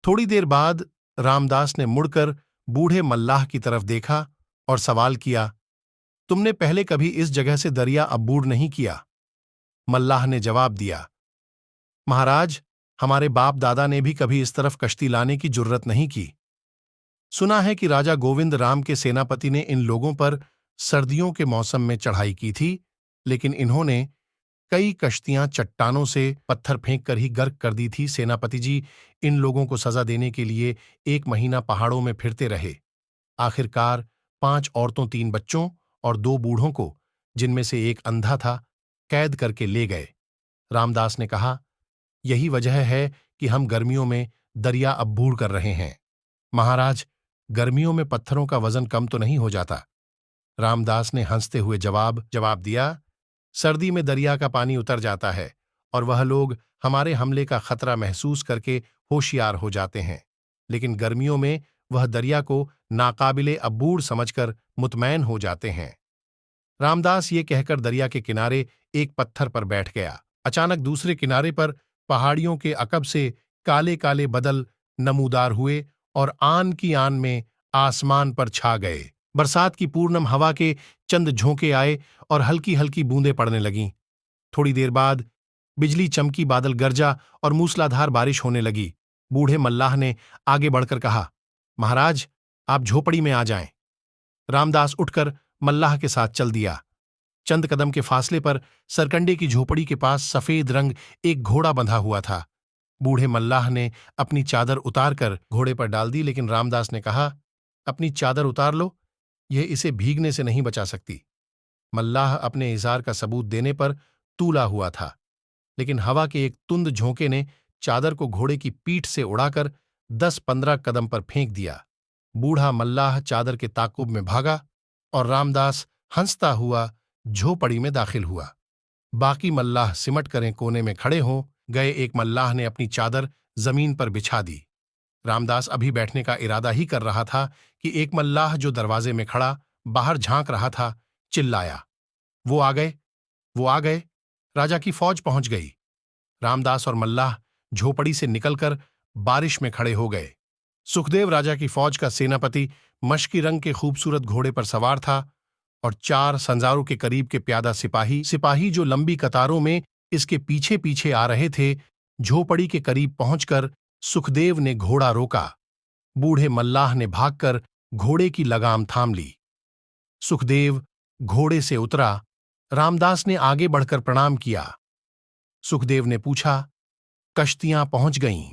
थोड़ी देर बाद रामदास ने मुड़कर बूढ़े मल्लाह की तरफ देखा और सवाल किया, तुमने पहले कभी इस जगह से दरिया अब्बूर नहीं किया? मल्लाह ने जवाब दिया, महाराज, हमारे बाप दादा ने भी कभी इस तरफ कश्ती लाने की जुर्रत नहीं की। सुना है कि राजा गोविंद राम के सेनापति ने इन लोगों पर सर्दियों के मौसम में चढ़ाई की थी, लेकिन इन्होंने कई कश्तियां चट्टानों से पत्थर फेंक कर ही गर्क कर दी थी। सेनापति जी इन लोगों को सजा देने के लिए 1 महीना पहाड़ों में फिरते रहे। आखिरकार 5 औरतों, 3 बच्चों और 2 बूढ़ों को, जिनमें से एक अंधा था, कैद करके ले गए। रामदास ने कहा, यही वजह है कि हम गर्मियों में दरिया अब्बूर कर रहे हैं। महाराज, गर्मियों में पत्थरों का वजन कम तो नहीं हो जाता? रामदास ने हंसते हुए जवाब दिया, सर्दी में दरिया का पानी उतर जाता है और वह लोग हमारे हमले का खतरा महसूस करके होशियार हो जाते हैं, लेकिन गर्मियों में वह दरिया को नाकाबिले अब्बूर समझकर मुतमैन हो जाते हैं। रामदास ये कहकर दरिया के किनारे एक पत्थर पर बैठ गया। अचानक दूसरे किनारे पर पहाड़ियों के अकब से काले काले बदल नमूदार हुए और आन की आन में आसमान पर छा गए। बरसात की पूर्णम हवा के चंद झोंके आए और हल्की हल्की बूंदें पड़ने लगीं। थोड़ी देर बाद बिजली चमकी, बादल गरजा और मूसलाधार बारिश होने लगी। बूढ़े मल्लाह ने आगे बढ़कर कहा, महाराज, आप झोपड़ी में आ जाएं। रामदास उठकर मल्लाह के साथ चल दिया। चंद कदम के फासले पर सरकंडे की झोपड़ी के पास सफेद रंग एक घोड़ा बंधा हुआ था। बूढ़े मल्लाह ने अपनी चादर उतारकर घोड़े पर डाल दी, लेकिन रामदास ने कहा, अपनी चादर उतार लो, यह इसे भीगने से नहीं बचा सकती। मल्लाह अपने इज़ार का सबूत देने पर तूला हुआ था, लेकिन हवा के एक तुंद झोंके ने चादर को घोड़े की पीठ से उड़ाकर 10-15 कदम पर फेंक दिया। बूढ़ा मल्लाह चादर के ताकुब में भागा और रामदास हंसता हुआ झोपड़ी में दाखिल हुआ। बाकी मल्लाह सिमट कर कोने में खड़े हो गए। एक मल्लाह ने अपनी चादर जमीन पर बिछा दी। रामदास अभी बैठने का इरादा ही कर रहा था कि एक मल्लाह जो दरवाजे में खड़ा बाहर झांक रहा था, चिल्लाया, वो आ गए, वो आ गए, राजा की फौज पहुंच गई। रामदास और मल्लाह झोपड़ी से निकलकर बारिश में खड़े हो गए। सुखदेव राजा की फौज का सेनापति मशकी रंग के खूबसूरत घोड़े पर सवार था और 4 संजारों के करीब के प्यादा सिपाही जो लंबी कतारों में इसके पीछे पीछे आ रहे थे। झोपड़ी के करीब पहुंचकर सुखदेव ने घोड़ा रोका। बूढ़े मल्लाह ने भागकर घोड़े की लगाम थाम ली। सुखदेव घोड़े से उतरा। रामदास ने आगे बढ़कर प्रणाम किया। सुखदेव ने पूछा, कश्तियां पहुंच गईं?